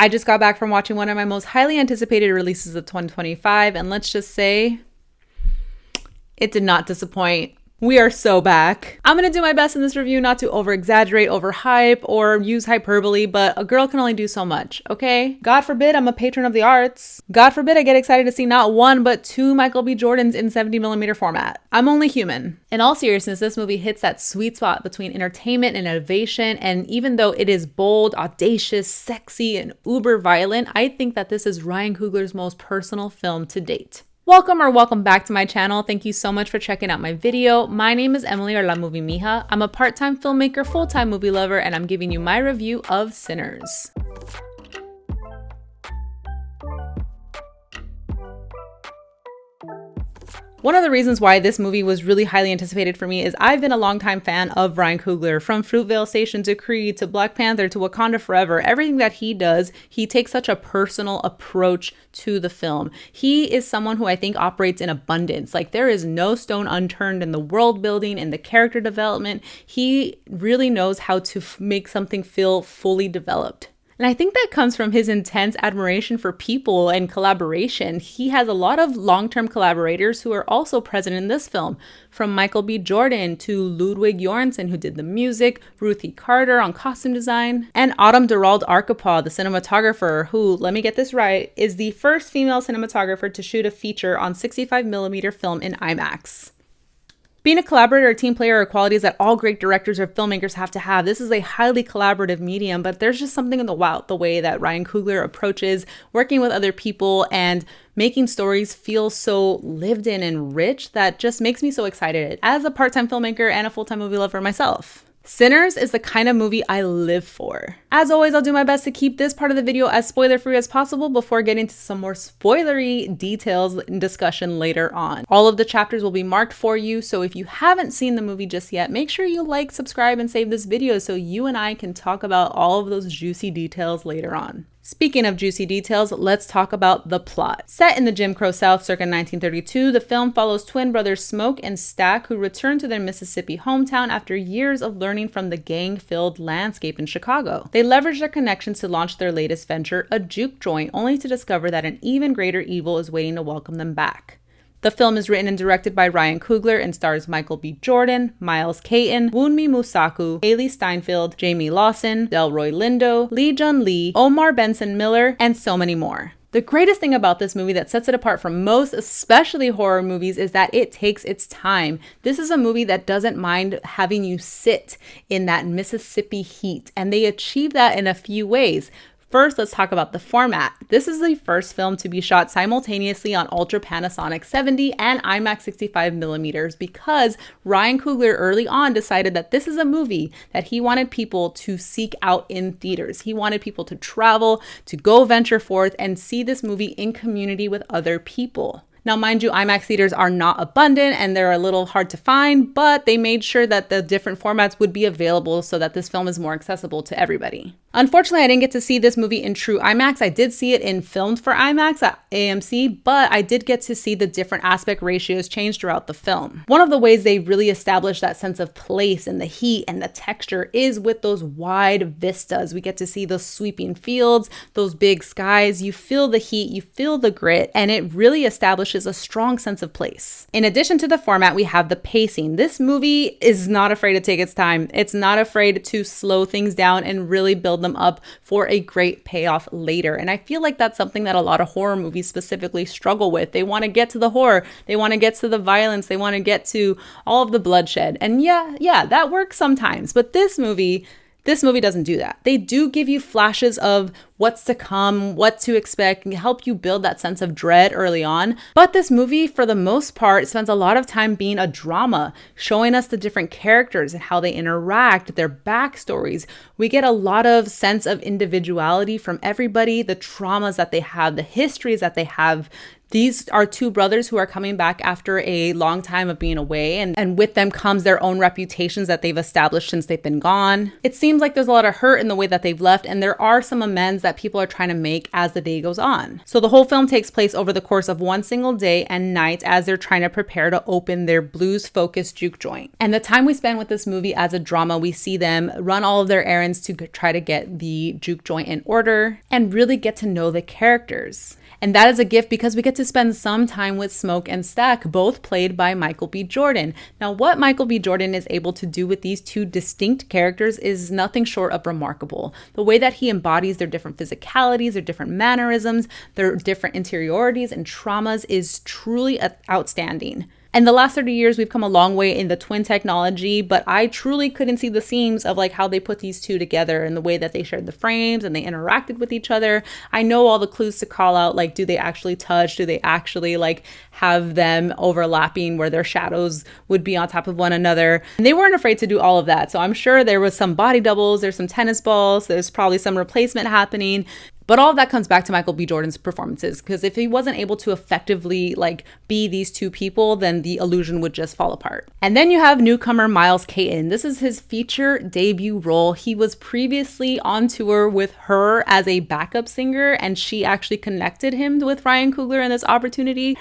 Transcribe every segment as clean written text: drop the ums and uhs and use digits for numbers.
I just got back from watching one of my most highly anticipated releases of 2025, and let's just say it did not disappoint. We are so back. I'm gonna do my best in this review not to over-exaggerate, over-hype, or use hyperbole, but a girl can only do so much, okay? God forbid I'm a patron of the arts. God forbid I get excited to see not one, but two Michael B. Jordans in 70mm format. I'm only human. In all seriousness, this movie hits that sweet spot between entertainment and innovation, and even though it is bold, audacious, sexy, and uber violent, I think that this is Ryan Coogler's most personal film to date. Welcome back to my channel. Thank you so much for checking out my video. My name is Emily, or La Movie Mija. I'm a part-time filmmaker, full-time movie lover, and I'm giving you my review of Sinners. One of the reasons why this movie was really highly anticipated for me is I've been a longtime fan of Ryan Coogler. From Fruitvale Station to Creed to Black Panther to Wakanda Forever, everything that he does, he takes such a personal approach to the film. He is someone who I think operates in abundance. Like, there is no stone unturned in the world building and the character development. He really knows how to make something feel fully developed. And I think that comes from his intense admiration for people and collaboration. He has a lot of long-term collaborators who are also present in this film, from Michael B. Jordan to Ludwig Göransson, who did the music, Ruthie Carter on costume design, and Autumn Derald Arkapaw, the cinematographer, who, let me get this right, is the first female cinematographer to shoot a feature on 65mm film in IMAX. Being a collaborator or team player are qualities that all great directors or filmmakers have to have. This is a highly collaborative medium, but there's just something in the way that Ryan Coogler approaches working with other people and making stories feel so lived in and rich that just makes me so excited as a part-time filmmaker and a full-time movie lover myself. Sinners is the kind of movie I live for. As always, I'll do my best to keep this part of the video as spoiler-free as possible before getting to some more spoilery details and discussion later on. All of the chapters will be marked for you, so if you haven't seen the movie just yet, make sure you like, subscribe, and save this video so you and I can talk about all of those juicy details later on. Speaking of juicy details, let's talk about the plot. Set in the Jim Crow South circa 1932, the film follows twin brothers Smoke and Stack, who return to their Mississippi hometown after years of learning from the gang-filled landscape in Chicago. They leverage their connections to launch their latest venture, a juke joint, only to discover that an even greater evil is waiting to welcome them back. The film is written and directed by Ryan Coogler and stars Michael B. Jordan, Miles Caton, Wunmi Mosaku, Hailee Steinfield, Jayme Lawson, Delroy Lindo, Lee Jun Lee, Omar Benson Miller, and so many more. The greatest thing about this movie that sets it apart from most, especially horror movies, is that it takes its time. This is a movie that doesn't mind having you sit in that Mississippi heat, and they achieve that in a few ways. First, let's talk about the format. This is the first film to be shot simultaneously on Ultra Panasonic 70 and IMAX 65mm because Ryan Coogler early on decided that this is a movie that he wanted people to seek out in theaters. He wanted people to travel, to go venture forth and see this movie in community with other people. Now, mind you, IMAX theaters are not abundant and they're a little hard to find, but they made sure that the different formats would be available so that this film is more accessible to everybody. Unfortunately, I didn't get to see this movie in true IMAX. I did see it in filmed for IMAX at AMC, but I did get to see the different aspect ratios change throughout the film. One of the ways they really establish that sense of place and the heat and the texture is with those wide vistas. We get to see those sweeping fields, those big skies. You feel the heat, you feel the grit, and it really establishes a strong sense of place. In addition to the format, we have the pacing. This movie is not afraid to take its time. It's not afraid to slow things down and really build them up for a great payoff later. And I feel like that's something that a lot of horror movies specifically struggle with. They want to get to the horror, they want to get to the violence, they want to get to all of the bloodshed. And yeah, that works sometimes. But this movie doesn't do that. They do give you flashes of what's to come, what to expect, and help you build that sense of dread early on. But this movie, for the most part, spends a lot of time being a drama, showing us the different characters and how they interact, their backstories. We get a lot of sense of individuality from everybody, the traumas that they have, the histories that they have. These are two brothers who are coming back after a long time of being away, and with them comes their own reputations that they've established since they've been gone. It seems like there's a lot of hurt in the way that they've left, and there are some amends that people are trying to make as the day goes on. So the whole film takes place over the course of one single day and night as they're trying to prepare to open their blues-focused juke joint. And the time we spend with this movie as a drama, we see them run all of their errands to try to get the juke joint in order and really get to know the characters. And that is a gift because we get to spend some time with Smoke and Stack, both played by Michael B. Jordan. Now, what Michael B. Jordan is able to do with these two distinct characters is nothing short of remarkable. The way that he embodies their different physicalities, their different mannerisms, their different interiorities and traumas is truly outstanding. And the last 30 years, we've come a long way in the twin technology, but I truly couldn't see the seams of like how they put these two together and the way that they shared the frames and they interacted with each other. I know all the clues to call out, like, do they actually touch? Do they actually like have them overlapping where their shadows would be on top of one another? And they weren't afraid to do all of that. So I'm sure there was some body doubles, there's some tennis balls, there's probably some replacement happening. But all of that comes back to Michael B. Jordan's performances, because if he wasn't able to effectively like be these two people, then the illusion would just fall apart. And then you have newcomer Miles Caton. This is his feature debut role. He was previously on tour with her as a backup singer, and she actually connected him with Ryan Coogler in this opportunity.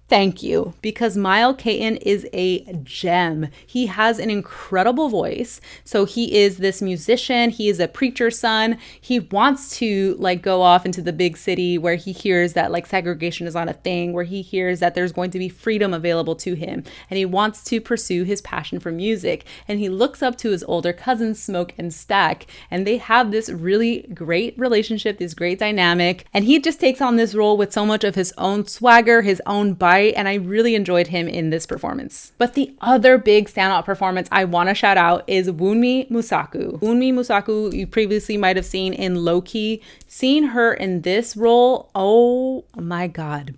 Thank you, because Miles Caton is a gem. He has an incredible voice. So he is this musician. He is a preacher's son. He wants to like go off into the big city where he hears that like segregation is not a thing, where he hears that there's going to be freedom available to him. And he wants to pursue his passion for music. And he looks up to his older cousins, Smoke and Stack. And they have this really great relationship, this great dynamic. And he just takes on this role with so much of his own swagger, his own bite. And I really enjoyed him in this performance. But the other big standout performance I want to shout out is Wunmi Mosaku. Wunmi Mosaku, you previously might have seen in Loki. Seeing her in this role, oh my God.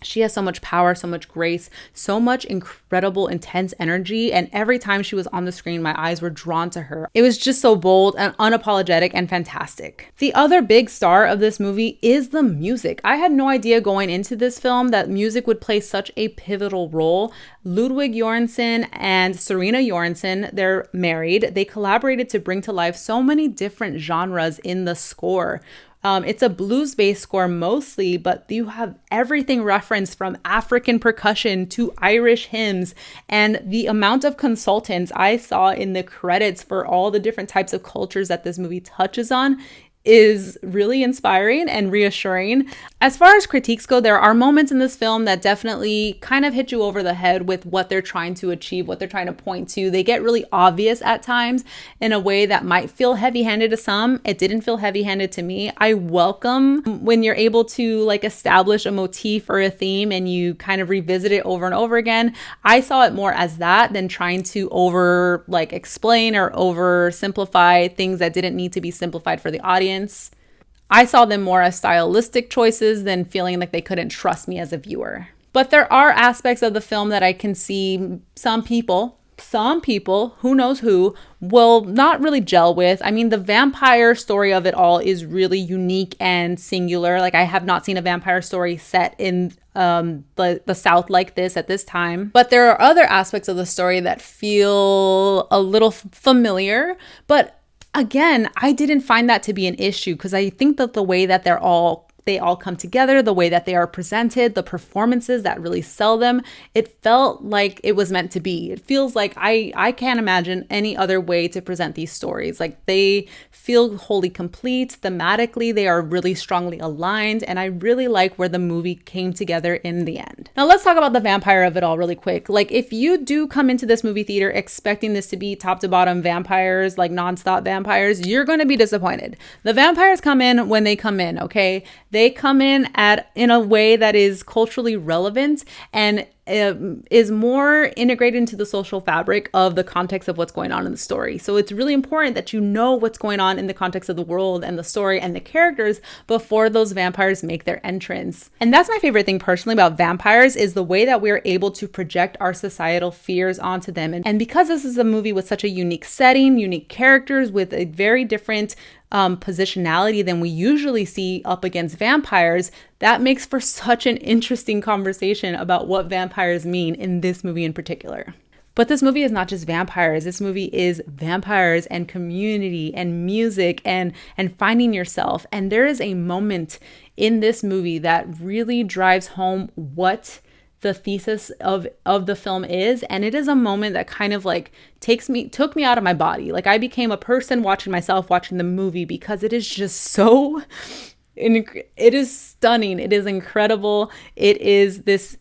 She has so much power, so much grace, so much incredible, intense energy. And every time she was on the screen, my eyes were drawn to her. It was just so bold and unapologetic and fantastic. The other big star of this movie is the music. I had no idea going into this film that music would play such a pivotal role. Ludwig Göransson and Serena Göransson, they're married. They collaborated to bring to life so many different genres in the score. It's a blues-based score mostly, but you have everything referenced from African percussion to Irish hymns. And the amount of consultants I saw in the credits for all the different types of cultures that this movie touches on is really inspiring and reassuring. As far as critiques go, there are moments in this film that definitely kind of hit you over the head with what they're trying to achieve, what they're trying to point to. They get really obvious at times in a way that might feel heavy-handed to some. It didn't feel heavy-handed to me. I welcome when you're able to like establish a motif or a theme and you kind of revisit it over and over again. I saw it more as that than trying to over like explain or oversimplify things that didn't need to be simplified for the audience. I saw them more as stylistic choices than feeling like they couldn't trust me as a viewer. But there are aspects of the film that I can see some people, who knows who, will not really gel with. I mean, the vampire story of it all is really unique and singular. Like, I have not seen a vampire story set in the South like this at this time. But there are other aspects of the story that feel a little familiar, but again, I didn't find that to be an issue because I think that the way that they all come together, the way that they are presented, the performances that really sell them, it felt like it was meant to be. It feels like I can't imagine any other way to present these stories. Like, they feel wholly complete. Thematically, they are really strongly aligned, and I really like where the movie came together in the end. Now, let's talk about the vampire of it all really quick. Like, if you do come into this movie theater expecting this to be top to bottom vampires, like nonstop vampires, you're going to be disappointed. The vampires come in when they come in, okay? They come in in a way that is culturally relevant and is more integrated into the social fabric of the context of what's going on in the story. So it's really important that you know what's going on in the context of the world and the story and the characters before those vampires make their entrance. And that's my favorite thing personally about vampires, is the way that we're able to project our societal fears onto them. And because this is a movie with such a unique setting, unique characters with a very different positionality than we usually see up against vampires, that makes for such an interesting conversation about what vampires mean in this movie in particular. But this movie is not just vampires. This movie is vampires and community and music and finding yourself. And there is a moment in this movie that really drives home what the thesis of the film is. And it is a moment that kind of like took me out of my body. Like I became a person watching myself watching the movie, because it is just so, it is stunning. It is incredible. It is this,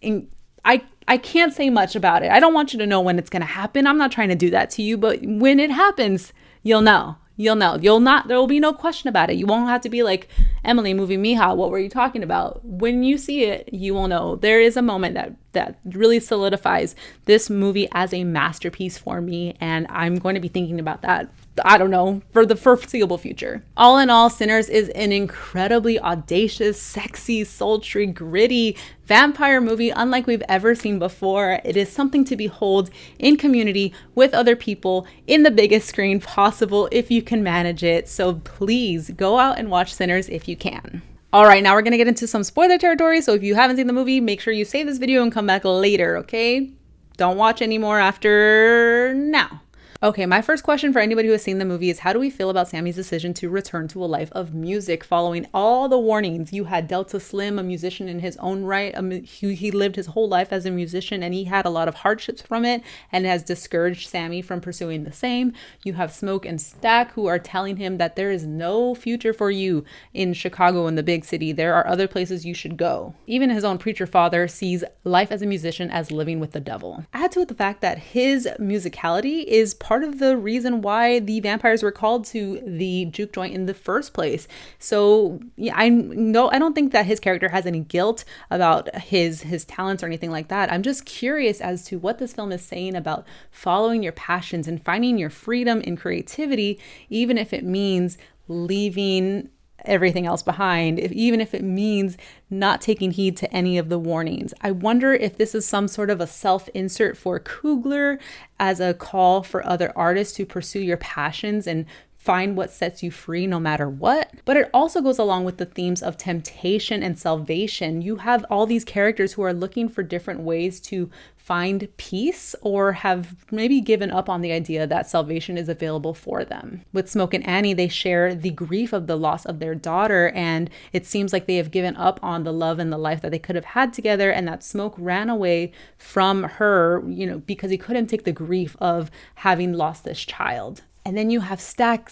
I can't say much about it. I don't want you to know when it's going to happen. I'm not trying to do that to you, but when it happens, you'll know. There will be no question about it. You won't have to be like, Emily, Movie Mija, what were you talking about? When you see it, you will know. There is a moment that really solidifies this movie as a masterpiece for me. And I'm going to be thinking about that, I don't know, for the foreseeable future. All in all, Sinners is an incredibly audacious, sexy, sultry, gritty vampire movie unlike we've ever seen before. It is something to behold in community with other people in the biggest screen possible if you can manage it. So please go out and watch Sinners if you can. All right, now we're going to get into some spoiler territory. So if you haven't seen the movie, make sure you save this video and come back later, okay? Don't watch anymore after now. Okay, my first question for anybody who has seen the movie is, how do we feel about Sammy's decision to return to a life of music following all the warnings? You had Delta Slim, a musician in his own right. He lived his whole life as a musician, and he had a lot of hardships from it and has discouraged Sammy from pursuing the same. You have Smoke and Stack, who are telling him that there is no future for you in Chicago, in the big city. There are other places you should go. Even his own preacher father sees life as a musician as living with the devil. Add to it the fact that his musicality is part of the reason why the vampires were called to the juke joint in the first place. So yeah, I don't think that his character has any guilt about his talents or anything like that. I'm just curious as to what this film is saying about following your passions and finding your freedom in creativity, even if it means leaving everything else behind, even if it means not taking heed to any of the warnings. I wonder if this is some sort of a self-insert for Coogler as a call for other artists to pursue your passions and find what sets you free no matter what. But it also goes along with the themes of temptation and salvation. You have all these characters who are looking for different ways to find peace, or have maybe given up on the idea that salvation is available for them. With Smoke and Annie, they share the grief of the loss of their daughter, and it seems like they have given up on the love and the life that they could have had together, and that Smoke ran away from her, because he couldn't take the grief of having lost this child. And then you have Stack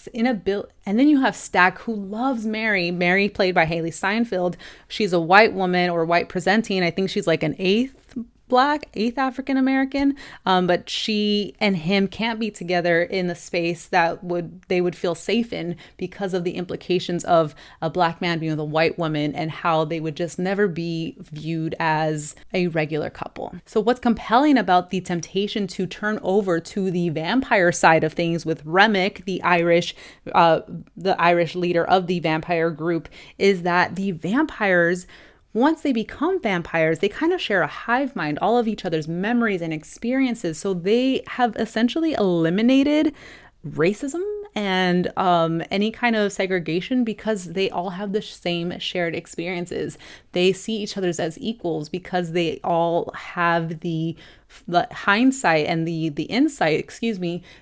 who loves Mary. Mary, played by Hailee Steinfield. She's a white woman, or white presenting. I think she's like an eighth African American, but she and him can't be together in the space that they would feel safe in, because of the implications of a Black man being with a white woman, and how they would just never be viewed as a regular couple. So what's compelling about the temptation to turn over to the vampire side of things with Remick, the Irish leader of the vampire group, is that the vampires, once they become vampires, they kind of share a hive mind, all of each other's memories and experiences. So they have essentially eliminated racism and any kind of segregation, because they all have the same shared experiences. They see each other as equals because they all have the hindsight and the insight,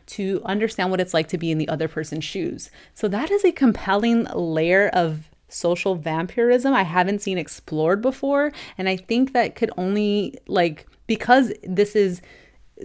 to understand what it's like to be in the other person's shoes. So that is a compelling layer of social vampirism I haven't seen explored before. And I think that could only, because this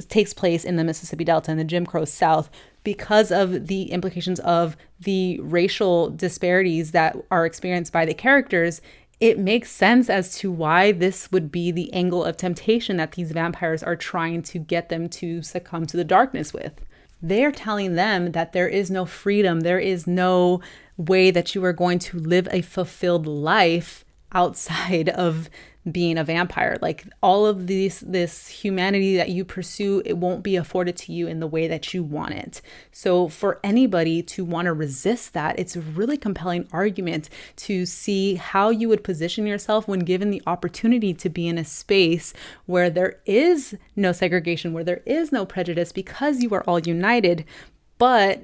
takes place in the Mississippi Delta and the Jim Crow South, because of the implications of the racial disparities that are experienced by the characters, it makes sense as to why this would be the angle of temptation that these vampires are trying to get them to succumb to the darkness with. They're telling them that there is no freedom, there is no way that you are going to live a fulfilled life outside of being a vampire. Like, all of this humanity that you pursue, it won't be afforded to you in the way that you want it. So for anybody to want to resist that, it's a really compelling argument to see how you would position yourself when given the opportunity to be in a space where there is no segregation, where there is no prejudice, because you are all united. But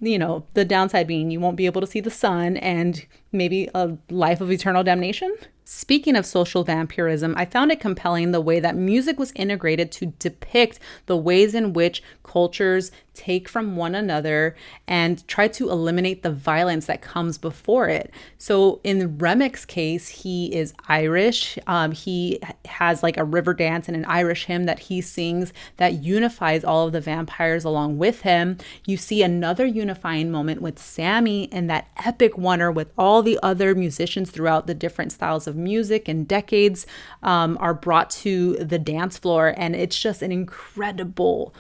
the downside being you won't be able to see the sun, and maybe a life of eternal damnation. Speaking of social vampirism, I found it compelling the way that music was integrated to depict the ways in which cultures take from one another and try to eliminate the violence that comes before it. So in Remek's case, he is Irish. He has like a river dance and an Irish hymn that he sings that unifies all of the vampires along with him. You see another unifying moment with Sammy and that epic wonder with all the other musicians throughout the different styles of music and decades are brought to the dance floor. And it's just an incredible,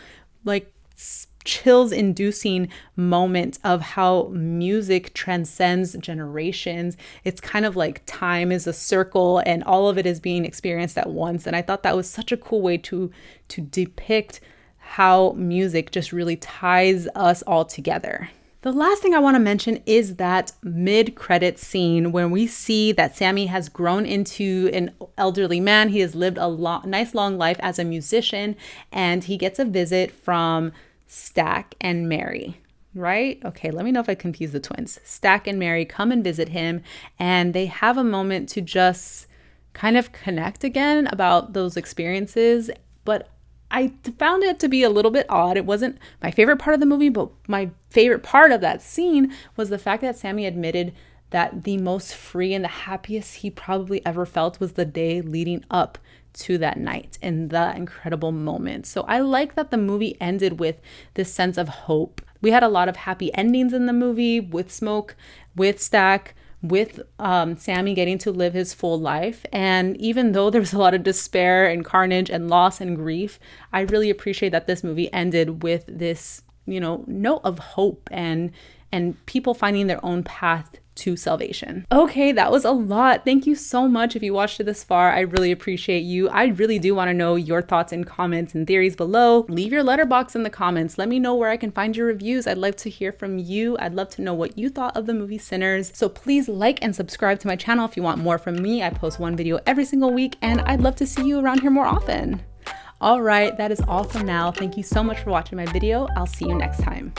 like, chills inducing moment of how music transcends generations. It's kind of like time is a circle and all of it is being experienced at once. And I thought that was such a cool way to depict how music just really ties us all together. The last thing I want to mention is that mid-credit scene when we see that Sammy has grown into an elderly man. He has lived a nice long life as a musician, and he gets a visit from Stack and Mary, right? Okay, let me know if I confuse the twins. Stack and Mary come and visit him, and they have a moment to just kind of connect again about those experiences. But I found it to be a little bit odd. It wasn't my favorite part of the movie, but my favorite part of that scene was the fact that Sammy admitted that the most free and the happiest he probably ever felt was the day leading up to that night and that incredible moment. So I like that the movie ended with this sense of hope. We had a lot of happy endings in the movie with Smoke, with Stack, with Sammy getting to live his full life. And even though there's a lot of despair and carnage and loss and grief, I really appreciate that this movie ended with this, note of hope and people finding their own path to salvation. Okay, that was a lot. Thank you so much if you watched it this far. I really appreciate you. I really do want to know your thoughts and comments and theories below. Leave your letterbox in the comments. Let me know where I can find your reviews. I'd love to hear from you. I'd love to know what you thought of the movie Sinners. So please like and subscribe to my channel if you want more from me. I post one video every single week, and I'd love to see you around here more often. All right, that is all for now. Thank you so much for watching my video. I'll see you next time.